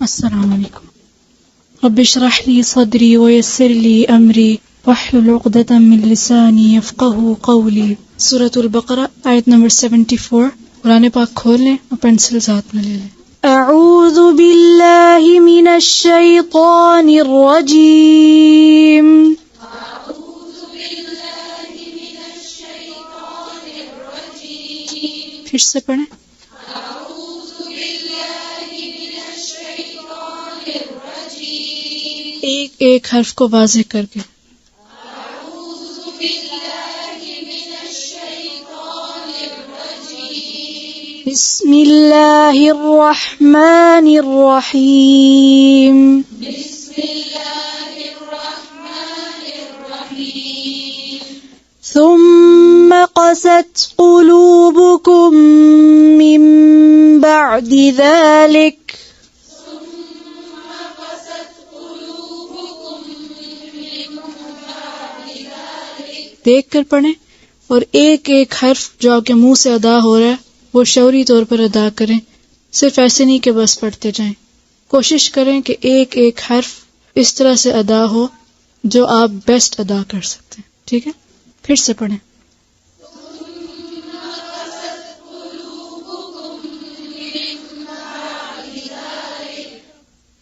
अस्सलाम वालेकुम। रब्बि इश्रह ली सदरी वयस्सिर ली अमरी वहलुल उक़दतम मिन लिसानी यफ़क़हू क़ौली। सूरतुल बक़रा आयत नंबर 74। कुरान पाक खोल लें और पेंसिल साथ में ले लें। अऊज़ु बिल्लाहि मिनश शैतानिर रजीम। फिर से पढ़ें। एक एक हर्फ को वाज़ेह करके। बिस्मिल्लाहिर रहमानिर रहीम। सुम्मा क़सत क़ुलूबुकुम मिन बअदि ज़ालिक। देख कर पढ़ें और एक एक हर्फ जो आपके मुंह से अदा हो रहा है वो शौरी तौर पर अदा करें। सिर्फ ऐसे नहीं कि बस पढ़ते जाएं। कोशिश करें कि एक एक हर्फ इस तरह से अदा हो जो आप बेस्ट अदा कर सकते हैं। ठीक है, फिर से पढ़ें।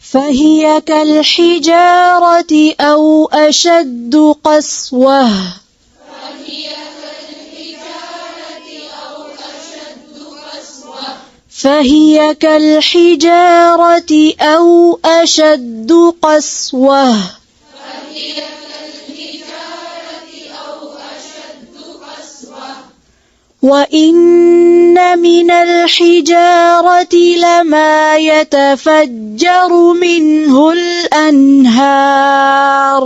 फ़हिय कल हिजारति औ अशद्दु क़स्वह। फ़हिय कल हिजारति औ अशद्दु क़स्वह। वइन्न मिनल हिजारति लमा यतफ़ज्जरु मिन्हुल अन्हार।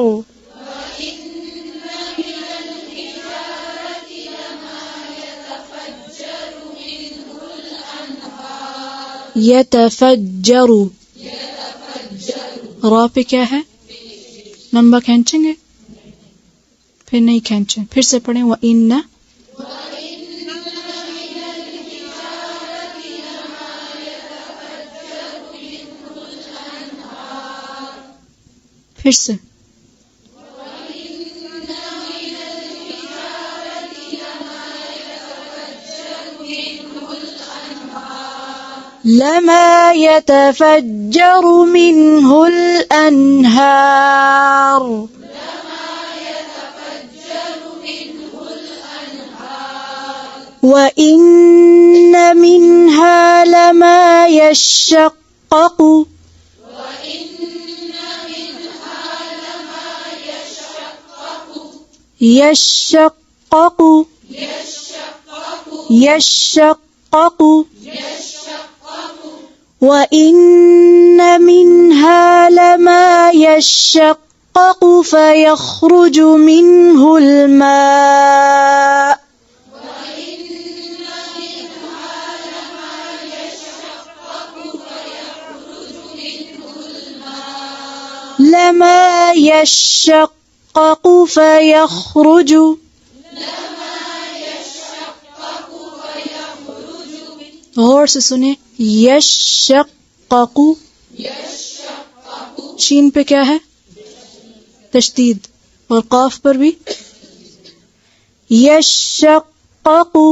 यतफ़ज्जरु रा पे क्या है? लंबा खींचेंगे, फिर नहीं खींचें। फिर से पढ़ें। वइन्न फिर से लमा यतफ़ज्जरु मिन्हुल अन्हार। वइन्न मिन्हा लमा यशक़्क़क़ु। यशक़्क़क़ु यशक़्क़क़ु। वइन्न मिन्हा लमा यशक़्क़क़ु फ़यख़्रुजु मिन्हुल माअ। लमा यशक़्क़क़ु फ़यख़्रुजु। गौर से सुने। यशक़्क़क़ु शीन पे क्या है? तशदीद। और क़ाफ पर भी यशक़्क़क़ु।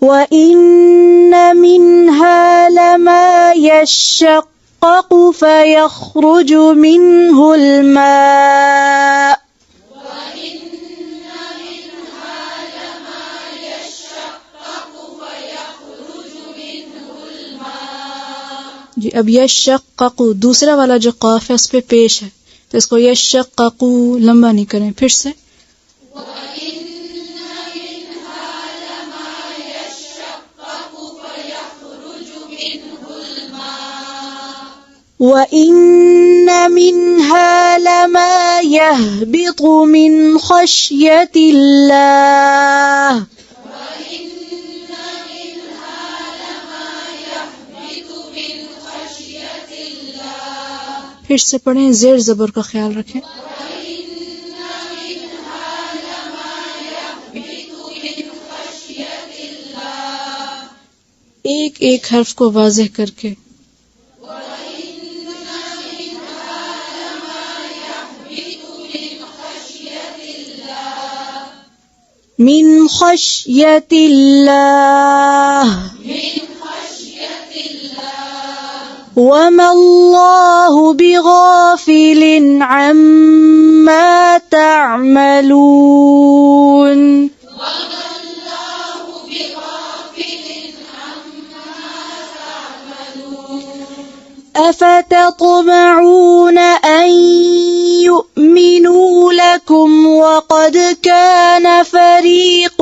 वइन्न मिन्हा लमा यशक़्क़क़ु फ़यख़्रुजु मिन्हुल माअ। जी अब यशक़्क़क़ु दूसरा वाला जो क़ाफ है उस पे पेश है, तो इसको यशक़्क़क़ु लंबा नहीं करें। फिर से वइन्न मिन्हा लमा यहबितु मिन ख़श्यतिल्लाह। फिर से पढ़ें। ज़ेर ज़बर का ख्याल रखें। एक एक हर्फ को वाज़ेह करके। मिन खश्यतिल्लाह वमा अल्लाहु बिगाफिलिन अम्मा तअमलून أفتطمعون أن يؤمنوا لكم وقد كان فريق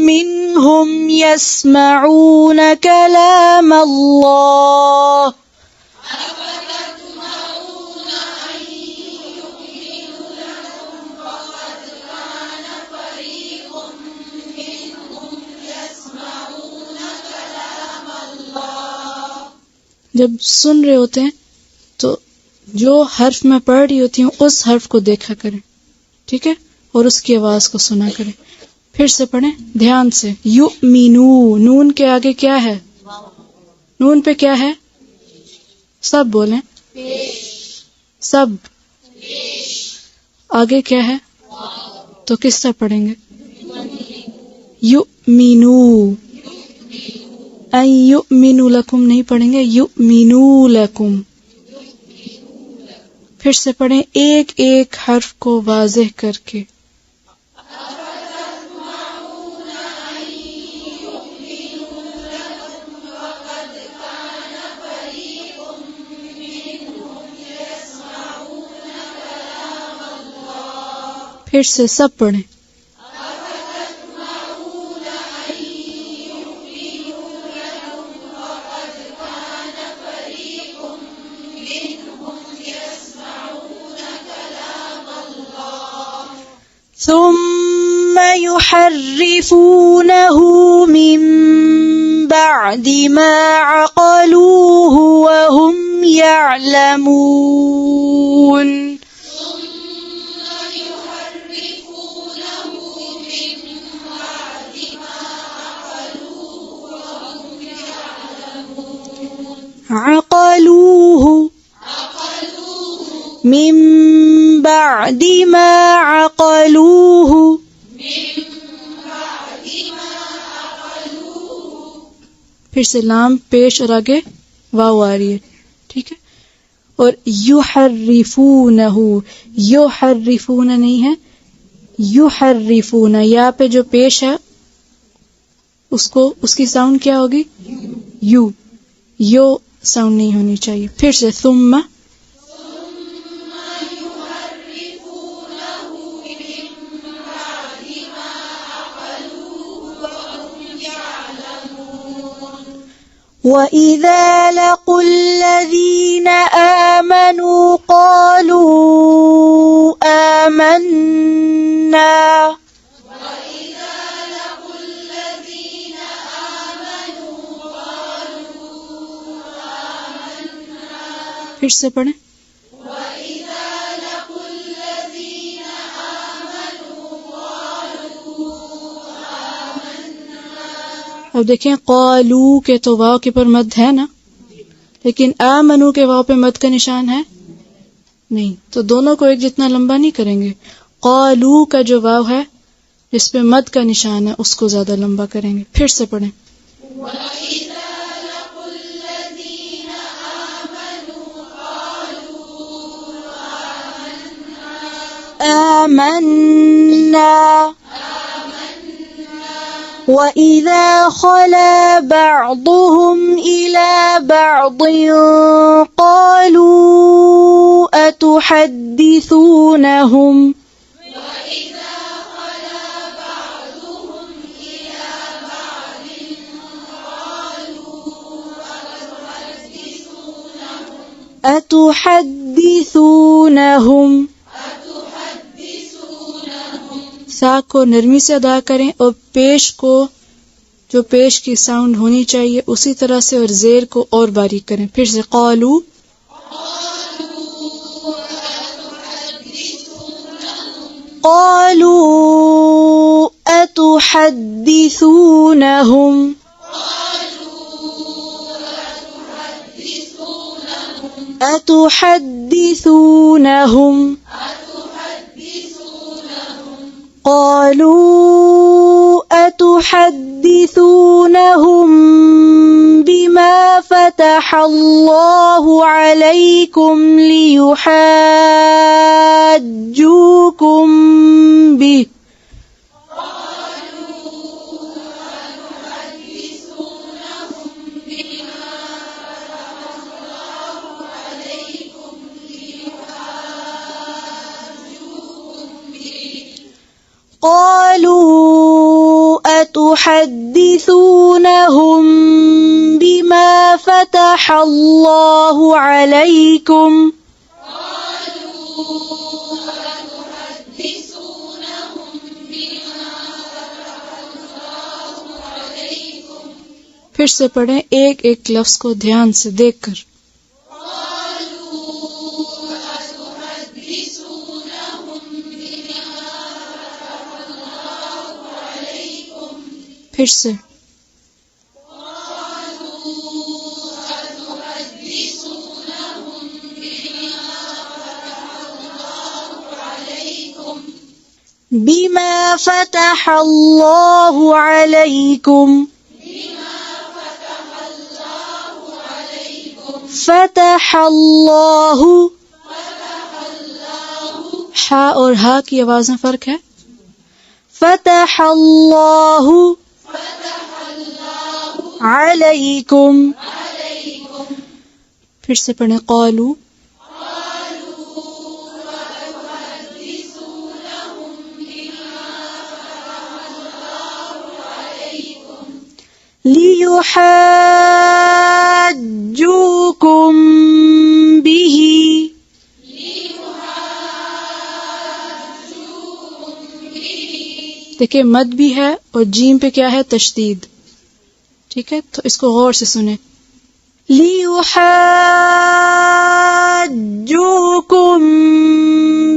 منهم يسمعون كلام الله जब सुन रहे होते हैं तो जो हर्फ मैं पढ़ रही होती हूँ उस हर्फ को देखा करें, ठीक है, और उसकी आवाज को सुना करें। फिर से पढ़ें ध्यान से। युमिनू, नून के आगे क्या है? नून पे क्या है? सब बोलें, सब। आगे क्या है? तो किससे पढ़ेंगे? युमिनू। अन युमिनु लकुम नहीं पढ़ेंगे, युमिनु लकुम। फिर से पढ़ें एक एक हर्फ को वाज़ेह करके। फिर से सब पढ़ें। ثم يحرفونه من بعد ما عقلوه وهم يعلمون عقلوه من بعد ما عقلوه फिर से लाम पेश और आगे वाव आ रही है, ठीक है। और युहर्रिफूनहु, युहर्रिफून नहीं है, युहर्रिफून। या पे जो पेश है उसको उसकी साउंड क्या होगी? यू। यो साउंड नहीं होनी चाहिए। फिर से सुम्मा وَإِذَا لَقُوا الَّذِينَ آمَنُوا قَالُوا آمَنَّا फिर से पढ़ें। अब देखें क़ालू के तो वाव के पर मद है ना, लेकिन आमनू के वाव पे मद का निशान है नहीं, तो दोनों को एक जितना लंबा नहीं करेंगे। क़ालू का जो वाव है जिस पे मद का निशान है उसको ज्यादा लंबा करेंगे। फिर से पढ़ें। आमन्ना وَإِذَا خَلَا بَعْضُهُمْ إِلَى بَعْضٍ قَالُوا أَتُحَدِّثُونَهُمْ أتحدثونهم सा को नरमी से अदा करें और पेश को जो पेश की साउंड होनी चाहिए उसी तरह से और जेर को और बारीक करें। फिर से क़ालू क़ालू अतुहद्दिसूनहुम अतुहद्दिसूनहुम قالوا أتحدثونهم بما فتح الله عليكم ليحاجوكم به قالوا أتحدثونهم بما فتح الله عليكم फिर से पढ़ें एक एक लफ्ज को ध्यान से देखकर। फिर से बिमा फतह अल्लाहु अलैकुम फतह अल्लाहु हा और हा की आवाज में फर्क है। फतह अल्लाहु अलैकुम फिर से पढ़ें क़ालू लियुहाज्जूकुम बिही देखिए मद भी है और जीम पे क्या है तशदीद। ठीक है, तो इसको गौर से सुने। लियुहाज्जूकुम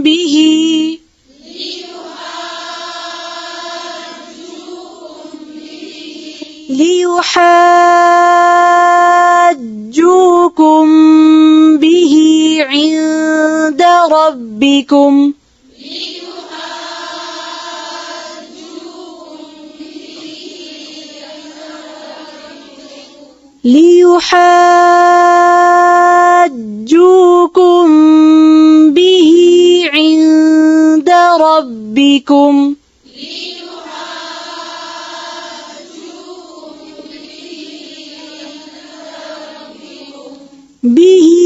बिही लियुहाज्जूकुम बिही इंद रब्बिकुम लियुहाज्जूकुम बिही इंद रब्बिकुम बिही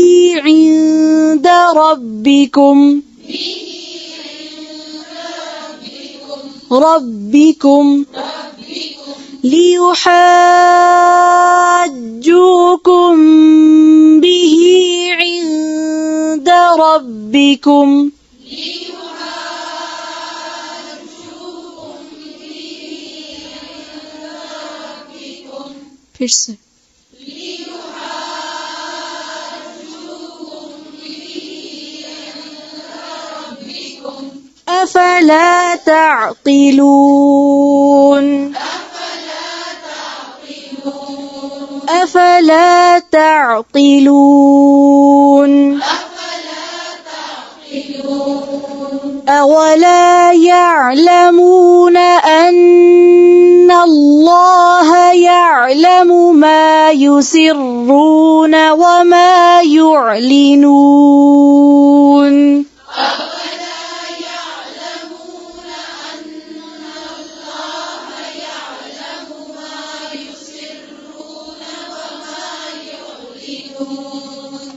इंद रब्बिकुम रब्बिकुम लियुहाज्जूकुम बिही इंद रब्बिकुम फिर से अफला ताक़िलून अफला ताक़िलून अवला यअलमून अन्न अल्लाह यअलमु मा युसिर्रून वमा युअलिनून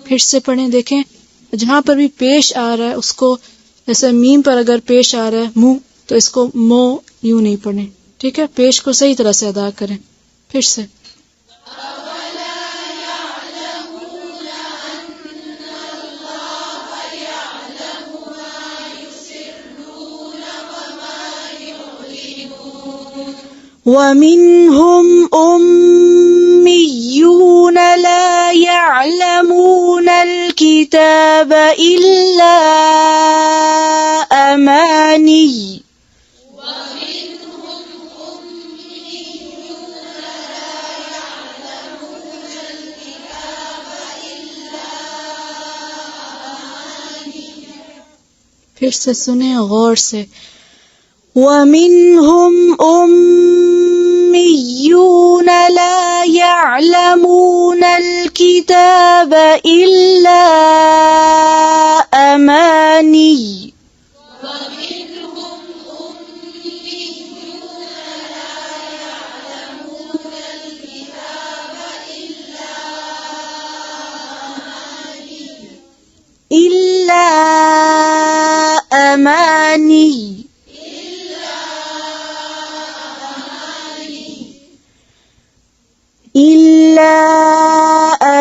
फिर से पढ़ें। देखें जहां पर भी पेश आ रहा है उसको, जैसे मीम पर अगर पेश आ रहा है मुंह, तो इसको मो यूं नहीं पढ़ें। ठीक है, पेश को सही तरह से अदा करें। फिर से ومنهم أميون لا يعلمون الكتاب إلا أماني फिर से सुने गौर से। ومنهم أميون لا يعلمون الكتاب إلا أماني إلا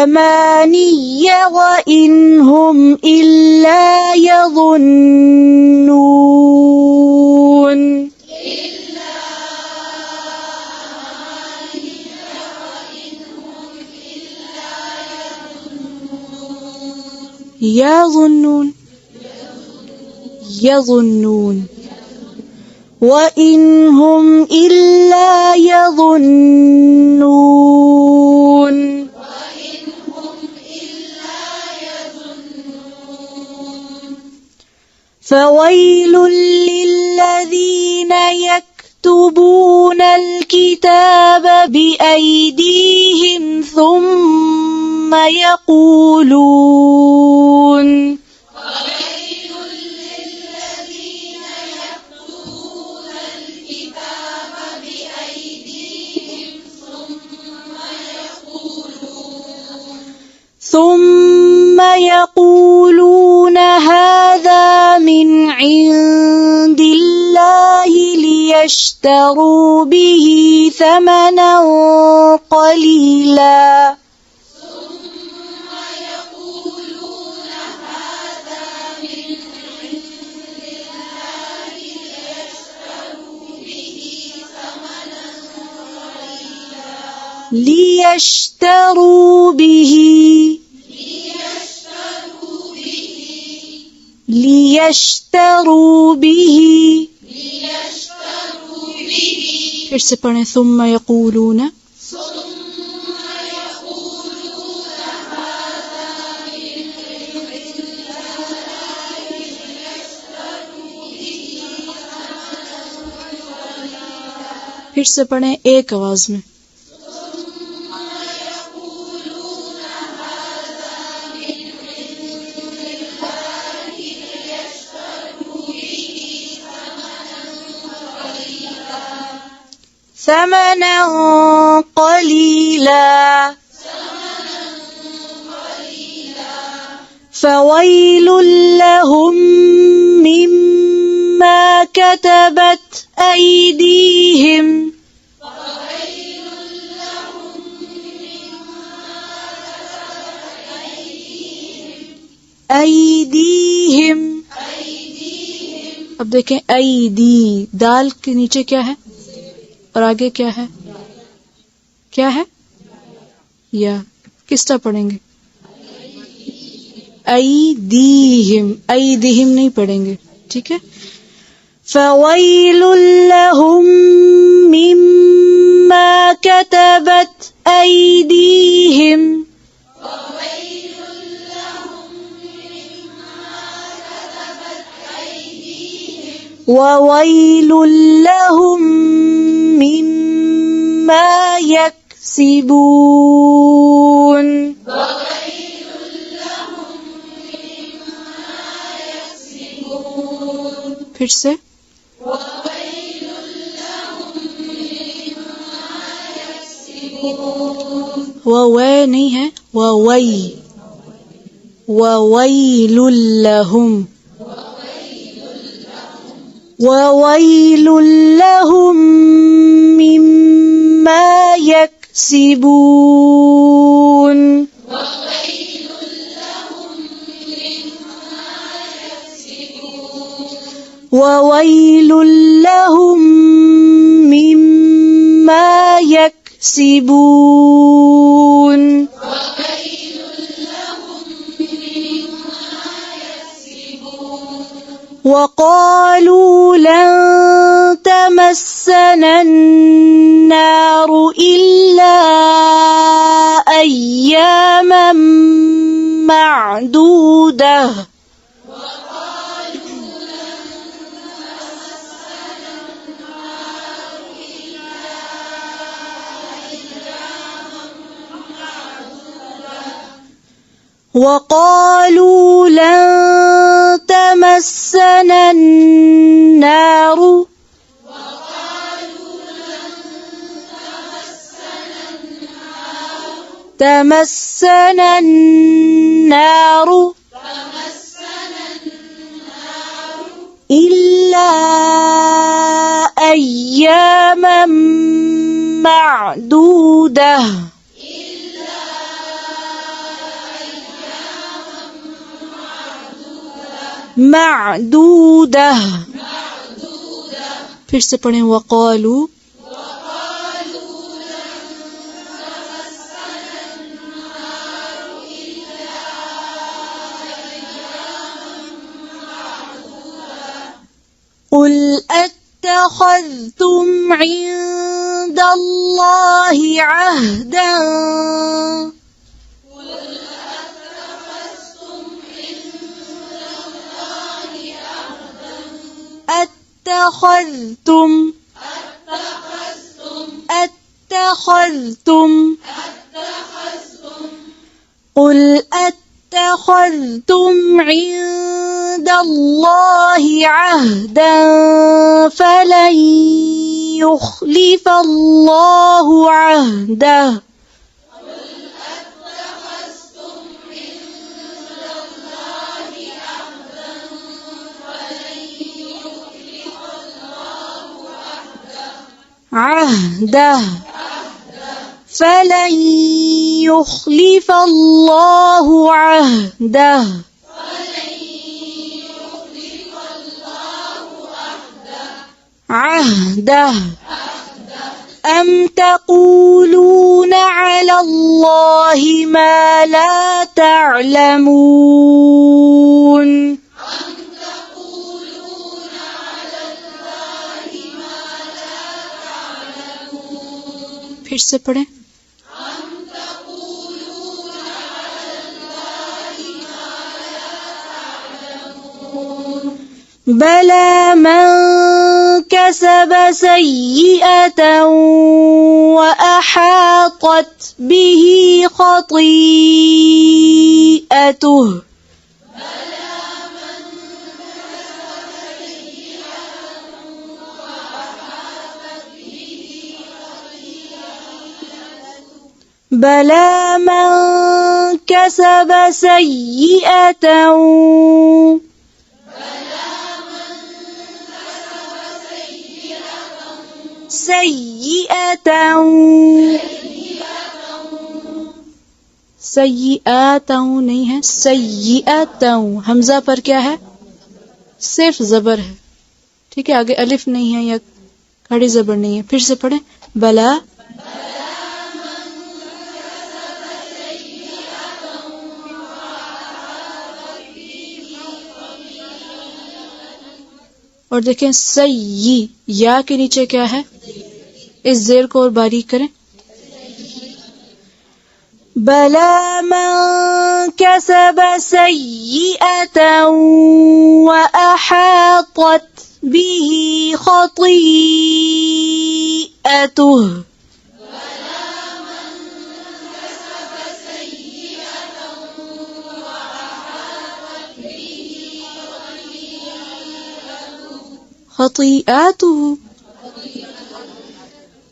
أماني وإن هم إلا يظنون يظنون وإن هم إلا يظنون فويل للذين يكتبون الكتاب بأيديهم ثم يقولون هذا من عند الله ليشتروا به ثمنا قليلا ليشتروا به फिर से पढ़ें ثم يقولون फिर से पढ़ें एक आवाज में ثمنا قليلا فويل لهم مما كتبت أيديهم अब देखें ऐदी दाल के नीचे क्या है और आगे क्या है या किस तरह पढ़ेंगे ऐदीहिम नहीं पढ़ेंगे ठीक है फवैलुल लहुम मिम्मा कतबत ऐदीहिम ववैलुल लहुम मिम्मा यक्सिबून फिर से ववै नहीं है ववैलुल लहुम ववैलुल लहुम मिम्मा यक्सिबून ववैलुल लहुम मिम्मा यक्सिबून وقالوا لن تمسنا النار إلا أياما معدودة وقالوا لن تمسنا النار تمسنا النار إلا أياما معدودة معدودة फिर से पढ़ें वक़ालू قل أتخذتم عند الله عهدا أتخذتم قل أتخذتم عند الله عهدا فلن يخلف الله عهده فلن يخلف الله عهده أم تقولون على الله ما لا تعلمون फिर से पढ़ें بلى من كسب سيئة وأحاطت به خطيئته بلى من كسب سيئة सय्यिअतहु नहीं है सय्यिअतहु हमजा पर क्या है सिर्फ जबर है ठीक है आगे अलिफ नहीं है या खड़ी जबर नहीं है फिर से पढ़ें बला और देखें सय्यी या के नीचे क्या है इस जेर को और बारीक करें बला मन कसब सय्यिअतन व अहातत बिही खतीअतुह خطيئاته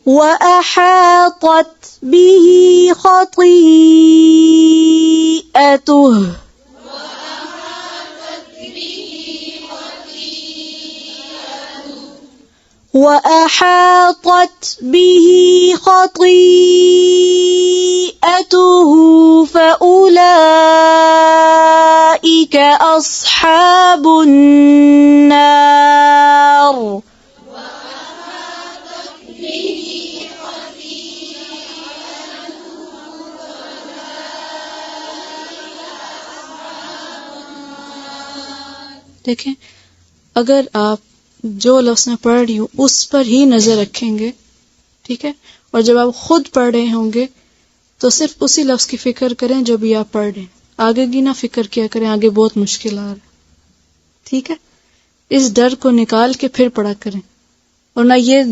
وأحاطت به خطيئته وأحاطت به خطيئته فأولئك أصحاب النار देखें अगर आप जो लफ्ज़ में पढ़ रही हूँ उस पर ही नजर रखेंगे ठीक है और जब आप खुद पढ़ रहे होंगे तो सिर्फ उसी लफ्ज़ की फिक्र करें जो भी आप पढ़ रहे हैं आगे की ना फिक्र किया करें आगे बहुत मुश्किल आ रहा है ठीक है इस डर को निकाल के फिर पढ़ा करें और ना ये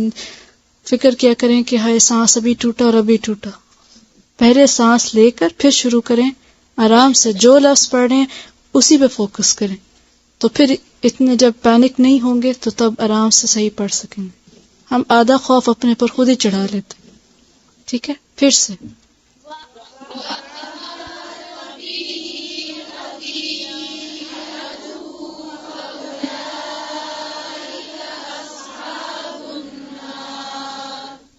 फिक्र किया करें कि हाय सांस अभी टूटा और अभी टूटा पहले सांस लेकर फिर शुरू करें आराम से जो लफ्ज पढ़ रहे हैं उसी पे फोकस करें, तो फिर इतने जब पैनिक नहीं होंगे तो तब आराम से सही पढ़ सकेंगे। हम आधा खौफ अपने पर खुद ही चढ़ा लेते। ठीक है, फिर से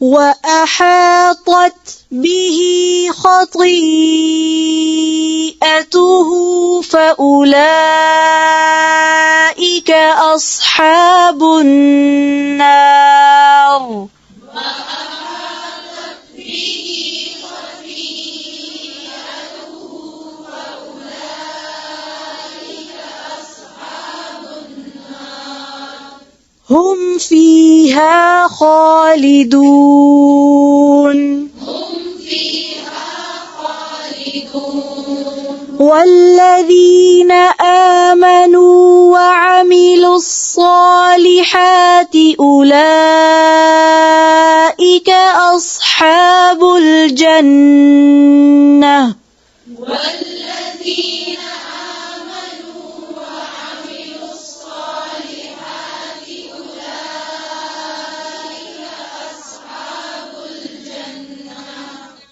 وأحاطت به خطيئته فأولئك أصحاب النار هم فيها خالدون والذين آمنوا وعملوا الصالحات أولئك أصحاب الجنة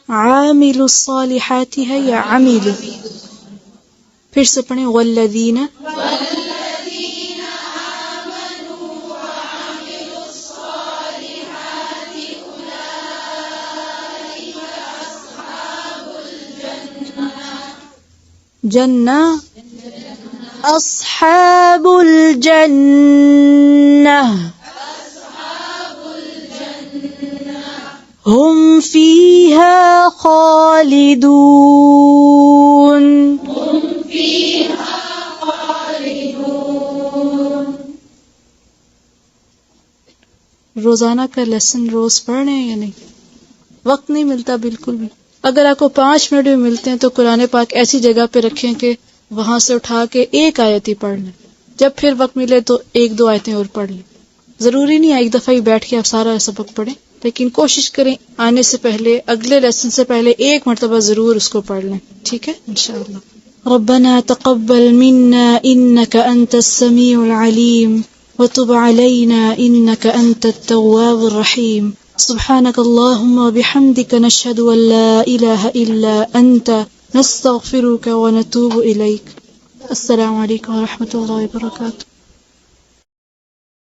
عامل الصالحات है या عمل। फिर से पढ़ें वल्लदीन जन्ना أصحاب الجنة هم فيها خالدون रोजाना का लेसन रोज पढ़ रहे हैं या नहीं? वक्त नहीं मिलता बिल्कुल भी। अगर आपको 5 मिनट भी मिलते हैं तो कुरान पाक ऐसी जगह पे रखें कि वहां से उठा के एक आयत ही पढ़ लें। जब फिर वक्त मिले तो 1-2 आयतें और पढ़ लें। जरूरी नहीं है एक दफा ही बैठ के आप सारा सबक पढ़ें, लेकिन कोशिश करें आने से पहले, अगले लेसन से पहले 1 मरतबा जरूर उसको पढ़ लें। ठीक है, इंशाअल्लाह। रब्बना तक़ब्बल मिन्ना इन्नका अंतस समीउल अलीम वतुब अलैना इन्नका अंतत तव्वाबुर रहीम। सुब्हानक अल्लाहुम्मा व बिहम्दिक नशहदु अन ला इलाहा इल्ला अंत नस्तगफिरुका व नतूबु इलैक। अस्सलामु अलैकुम व रहमतुल्लाहि व बरकातुहू।